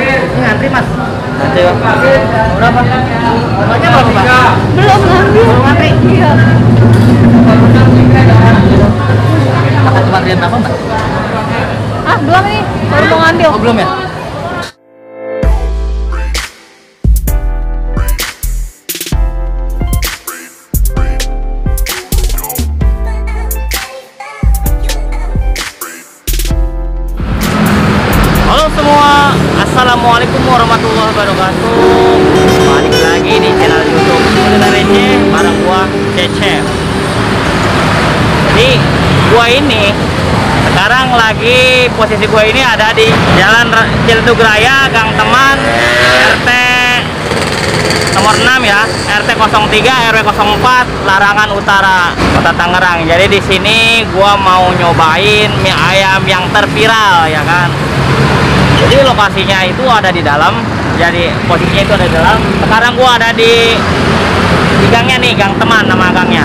Ini ngantri mas. Nanti Bang. Berapa? Bapaknya berapa Pak? Belum ngambil. Belum ngantri? Iya. Cuma antrian apa mbak? Ah, belum nih. Baru mau ngambil. Oh belum ya? Halo semua, assalamualaikum warahmatullahi wabarakatuh. Balik lagi di channel YouTube Kuliner Receh bareng gua Cece. Jadi gua ini sekarang lagi posisi gua ini ada di Jalan Ciledug Raya, Gang Teman, RT nomor 6 ya, RT 03 RW 04 Larangan Utara, Kota Tangerang. Jadi di sini gua mau nyobain mie ayam yang terviral ya kan. Jadi lokasinya itu ada di dalam, jadi posisinya itu ada di dalam. Sekarang gua ada di gangnya nih, Gang Teman nama gangnya.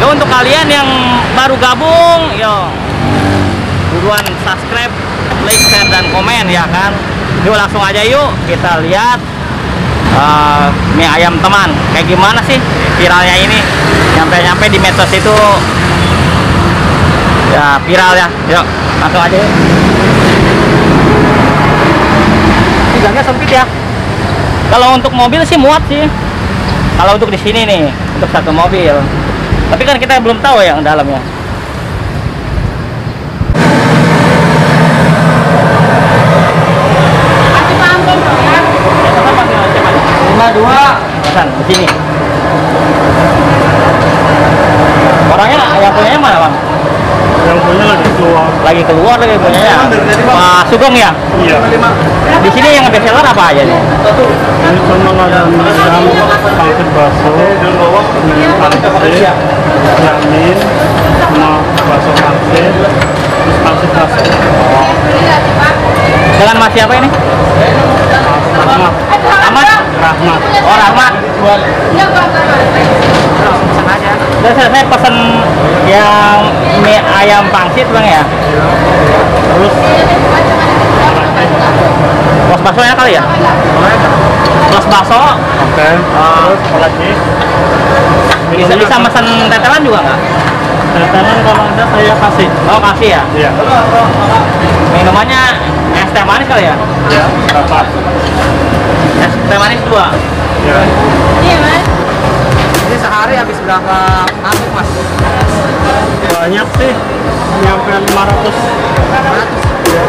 Yo, untuk kalian yang baru gabung, yo buruan subscribe, like, share, dan komen ya kan. Yuk langsung aja yuk kita lihat mie ayam Teman kayak gimana sih viralnya ini. Nyampe di medsos itu ya viral ya. Yuk langsung aja yuk. Gangnya sempit ya. Kalau untuk mobil sih muat sih. Kalau untuk di sini nih, untuk satu mobil. Tapi kan kita belum tahu yang dalamnya. Masih paham ya? 52 pesan di sini. Orangnya yang punyanya mana, Bang? Yang punya lagi keluar. Lagi punyanya. Pak Sugeng ya? Iya. Di sini yang best seller apa aja nih? Ini cuma ada ayam, pangsit bakso, pangsit, yamin, sama bakso pangsit, terus pangsit bakso. Dengan Mas siapa ini? Rahmat. Ahmad? Rahmat. Oh, Rahmat. Pesan aja. Dan saya pesen yang mie ayam pangsit, Bang ya? Terus Los baksonya kali ya? Los bakso. oke. Terus apa lagi? Bisa mesen tetelan juga nggak? Tetelan kalau ada saya kasih. Oh, kasih ya? Iya. Minumannya es teh manis kali ya? Iya. Berapa? Es teh manis 2. Iya. Iya, Mas. Ini sehari habis berapa mangkuk, Mas? Banyak sih. Nyampe 500. Iya.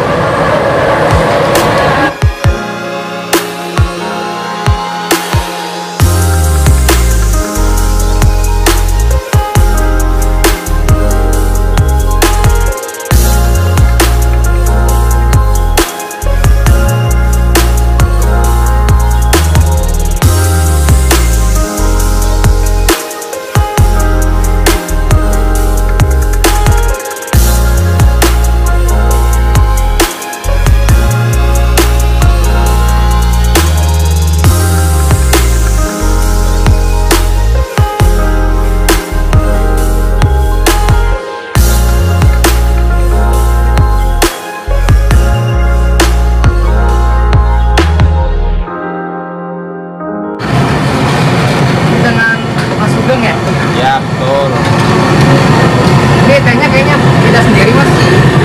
Ya betul. Ini tehnya kayaknya beda sendiri, Mas.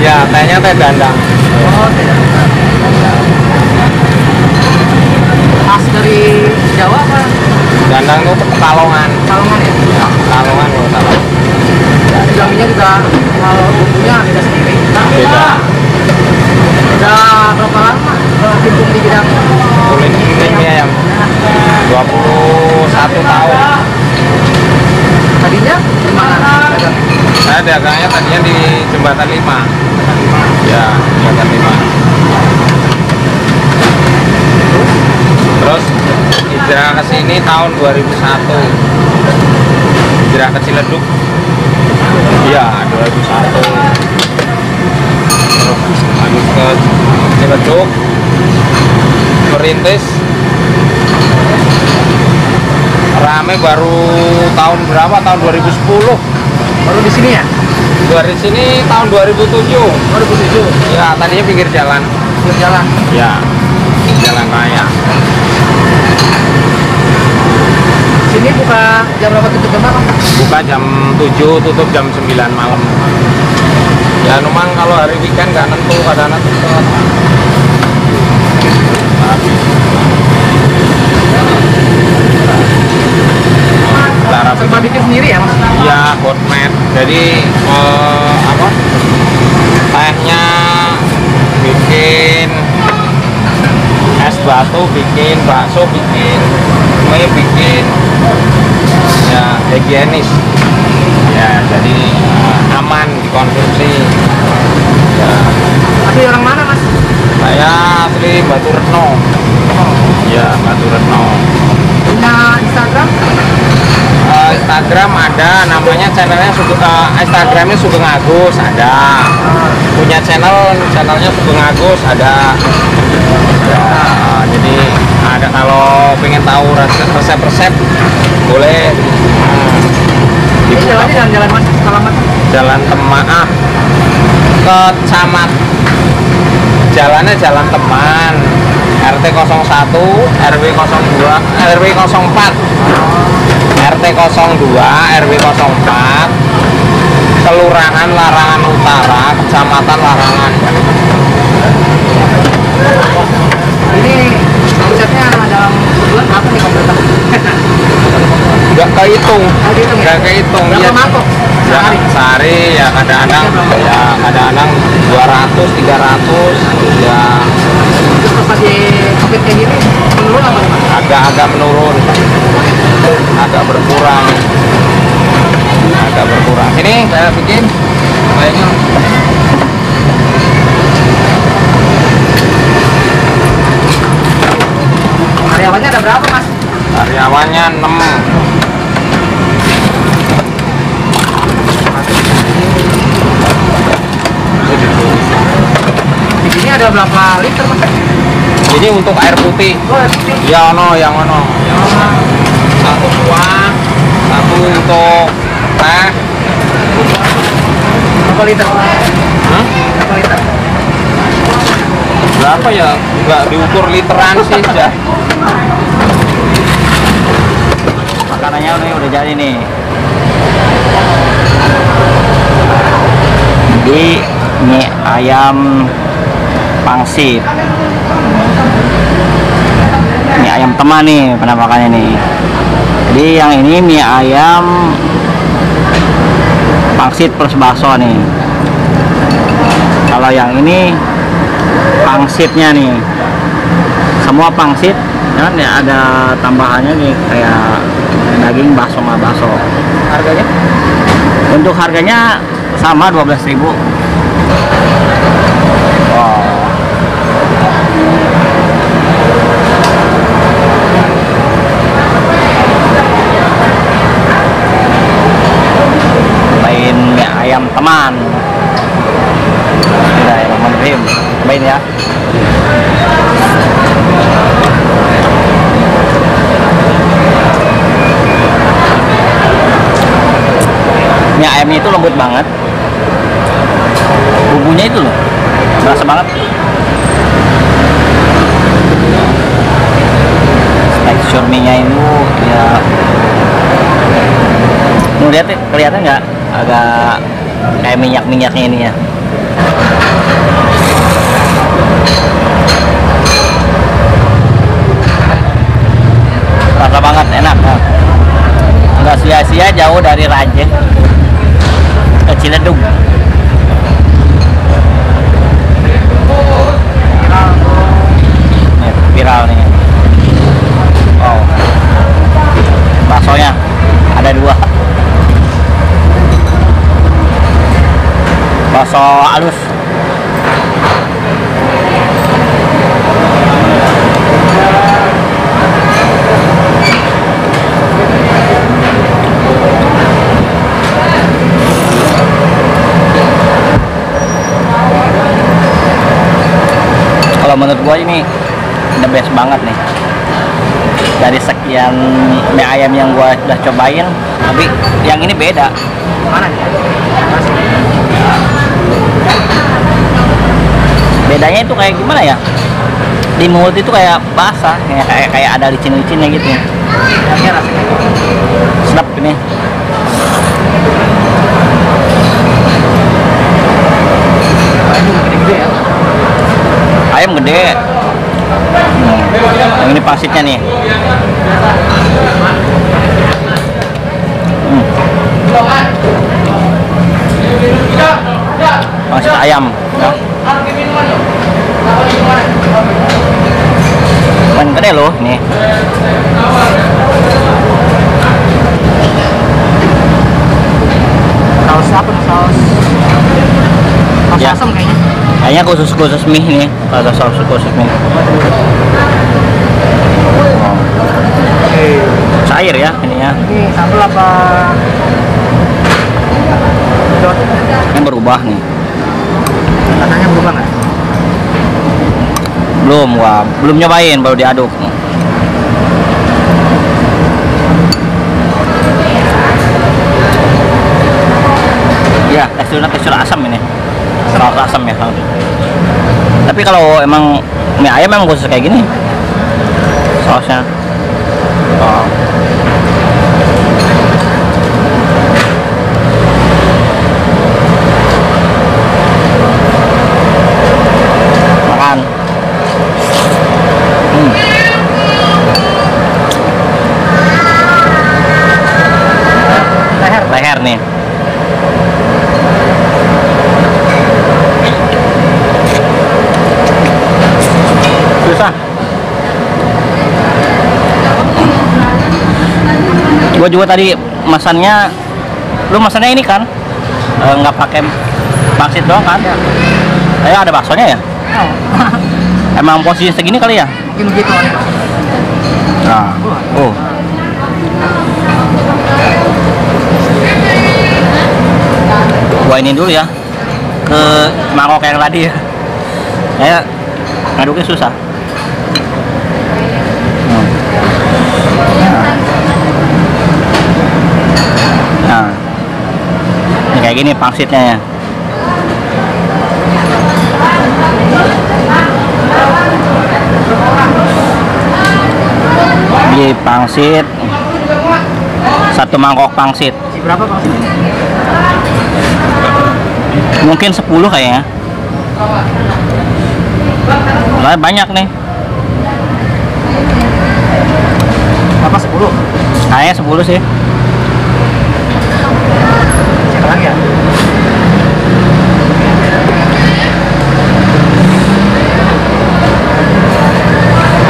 Ya tehnya teh dandang. Oh, teh dandang. Khas dari Jawa apa? Dandang itu Pekalongan. Pekalongan ya? Ya Pekalongan kalau salah. Dalamnya juga kalau bumbunya beda sendiri. Beda. Udah berapa lama berkecimpung di bidang Kulit mie ayam 21 tahun. tadinya di mana? Saya dagangnya tadinya di Jembatan 5. Ya Jembatan 5. Terus hijrah ke sini tahun 2001. Hijrah ke Ciledug. Iya 2001. Terus lanjut ke Ciledug. Merintis. Rame baru tahun berapa? Tahun 2010. Baru di sini ya? Gua di sini tahun 2007. 2007. Ya, tadinya pinggir jalan. Pinggir jalan. Ya, jalan raya. Sini buka jam berapa tutup jam berapa? Buka jam 7, tutup jam 9 malam. Ya, memang kalau hari weekend nggak nentu, kadang-kadang tutup. Cara Coba bikin sendiri ya mas? ya hotmade. Jadi apa? Tehnya bikin, es batu bikin, bakso bikin, mie bikin. Ya higienis. Ya jadi aman dikonsumsi. Ya, Tapi orang mana mas? saya asli Batu Retno. Ya Batu Retno. Punya Instagram? Instagram ada, namanya channelnya Instagramnya Sugeng Agus ada, punya channelnya Sugeng Agus ada. Ya, jadi ada, kalau pengen tahu resep-resep boleh Ini jalannya jalan-jalan mas? Selamat. Jalan Teman ke Camat, jalannya Jalan Teman, RT 01, RW 02, RW 04, RT 02, RW 04, Kelurahan Larangan Utara, Kecamatan Larangan. Ini omsetnya dalam sebulan berapa nih kompeten? Nggak kehitung, Oh, dihitung ya? nggak kehitung. Berapa Ya, mangkok? ya, Sehari? sehari ya kadang-kadang 200, 300 ya, Terus pas lagi covid kayak gini menurun apa nih mas? agak menurun, agak berkurang. Ini saya bikin kayaknya Karyawannya ada berapa mas? karyawannya 6. Di sini ada berapa liter mas? Ini untuk air putih. Oh air putih. Ya yang ono. Satu kuah, satu untuk teh. Berapa liter? Hah? Berapa liter? Berapa ya? Nggak diukur literan sih ya. Makanannya udah jadi nih. Jadi mie ayam pangsit. Mie ayam teman nih penampakannya nih. Jadi yang ini mie ayam pangsit plus bakso nih. Kalau yang ini pangsitnya nih. Semua pangsit kan ya, ada tambahannya nih kayak daging bakso sama bakso. Harganya? Untuk harganya sama 12.000. Wow. Lain mie ayam teman. Bismillahirrahmanirrahim. Cobain ya. Mie ayamnya itu lembut banget, bumbunya itu loh berasa banget. Tekstur mie nya itu ya, lihat kelihatan nggak agak kayak minyak-minyaknya ini ya. Rasa banget, enak. Nggak sia-sia jauh dari Rajek ke Ciledug. Viral nih. Wow. Baksonya ada 2. Bakso halus. Kalau menurut gua ini the best banget nih. Dari sekian mie ayam yang gua udah cobain, tapi yang ini beda. Mana nih? Bedanya itu kayak gimana ya? Di mulut itu kayak basah, kayak ada licin-licinnya gitu. Rasanya rasanya. Sedap ini. Ayam gede-gede ya. Ayam gede. Yang ini pangsitnya nih. Pangsit ayam. Ya. Main gede loh ini. Saus apa nih? Saus Ya. asam kayaknya. Kayaknya khusus mie nih, ada saus khusus mie. Cair ya ininya. Ini sambal apa? Dot. Ini berubah nih. Rasanya berubah nggak? Belum nyobain, baru diaduk. Ya, tekstur asam ini. Saus asam ya. Tapi kalau emang mie ayam memang khusus kayak gini sausnya. Oh. Makan. Leher nih. Susah. Gua juga tadi masannya, lu masannya ini kan nggak pakai pangsit doang kan? Kayak ada baksonya ya? Emang posisi segini kali ya? Mungkin begitu. Nah, gua ini dulu ya ke mangkok yang tadi ya. Kayak ngaduknya susah. Nah, ini kayak gini pangsitnya ya. Ini pangsit, satu mangkok pangsit. Berapa Pak? Mungkin 10 kayaknya. Nah, banyak nih. Berapa 10? Kayaknya 10 sih. Cek lagi ya.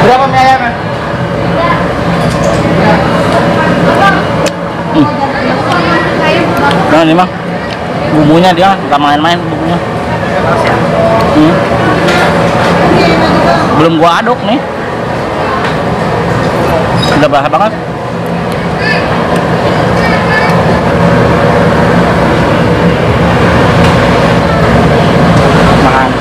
Berapa mie ayamnya? Nah, ini mah bumbunya dia nggak main-main bumbunya. Belum gua aduk nih. Udah basah banget. Makan.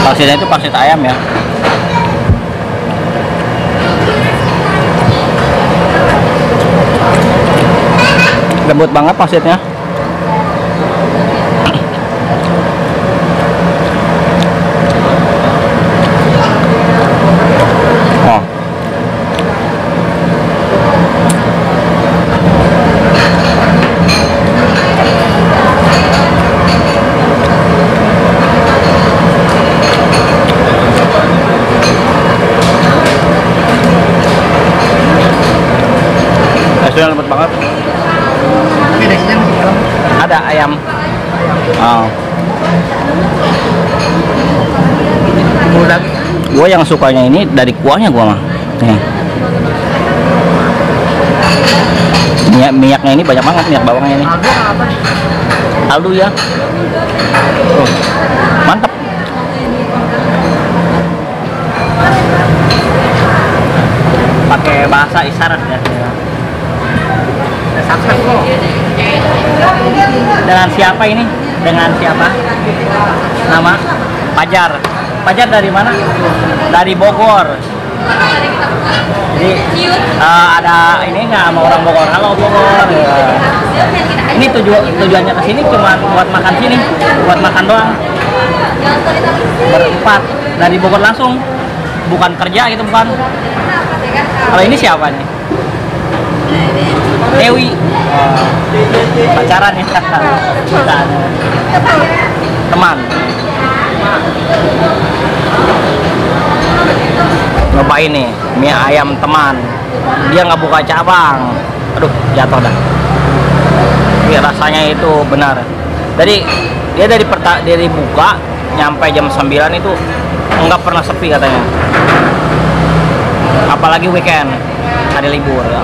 Pangsitnya itu pangsit ayam ya. Lembut banget pangsitnya. Oh. Sudah lembut banget. Oke, dagingnya masih dalam. Ada ayam. Oh. Gue yang sukanya ini dari kuahnya gua mah. Nih. Minyaknya ini banyak banget, minyak bawangnya ini. Aldo apa? Aldo ya. Oh, mantap. Pakai bahasa isyarat ya. Subscribe kok. Dengan siapa ini? Dengan siapa? Nama? Pajar. Pajar dari mana? Dari Bogor. Jadi ada ini nggak sama orang Bogor? Halo Bogor. Ya. Ini tujuannya ke sini cuma buat makan sini, buat makan doang. Berempat dari Bogor langsung, bukan kerja gitu bukan. Kalau ini siapa nih? Dewi. Pacaran ya? Bukan. Teman. Nyobain nih mie ayam teman, dia nggak buka cabang. Aduh, jatuh dah. Tapi rasanya itu benar. Jadi dia dari buka nyampe jam 9 itu nggak pernah sepi katanya. Apalagi weekend, hari libur ya.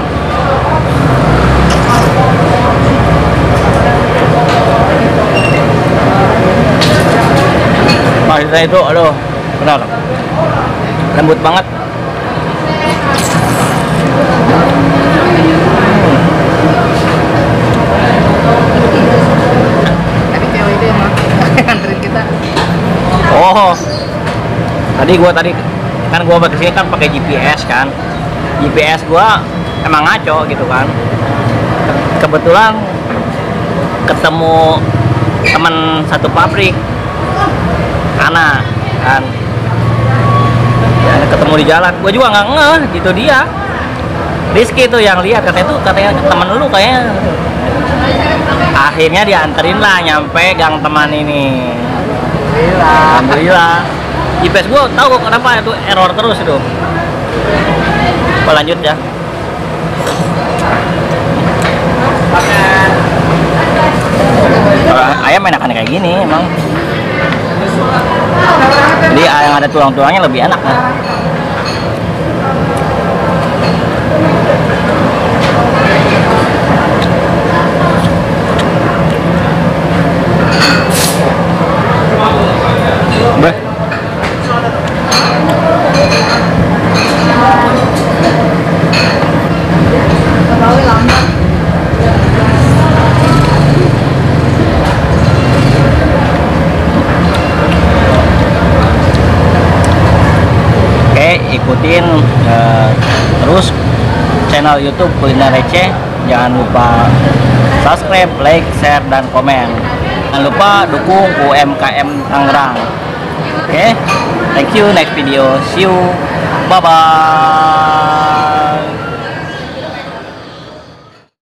Nah, itu aduh, benar. Lembut banget. Tadi cewek itu yang nganterin kita. Oh, tadi kan gua kesini kan pakai GPS kan. GPS gua emang ngaco gitu kan. Kebetulan ketemu teman satu pabrik, Ana kan. Ya, ketemu di jalan, gue juga nggak ngeh gitu dia. Rizky tuh yang lihat, katanya temen lu kayaknya. Akhirnya dianterin lah nyampe gang teman ini. Alhamdulillah. GPS gue tahu kok kenapa itu error terus itu. Lanjut ya. Ayam enakan kayak gini emang. Jadi yang ada tulang-tulangnya lebih enak ya. Beh. Ikutin terus channel YouTube Kuliner Receh. Jangan lupa subscribe, like, share, dan komen. Jangan lupa dukung UMKM Tangerang. Oke, thank you. Next video, see you, bye bye.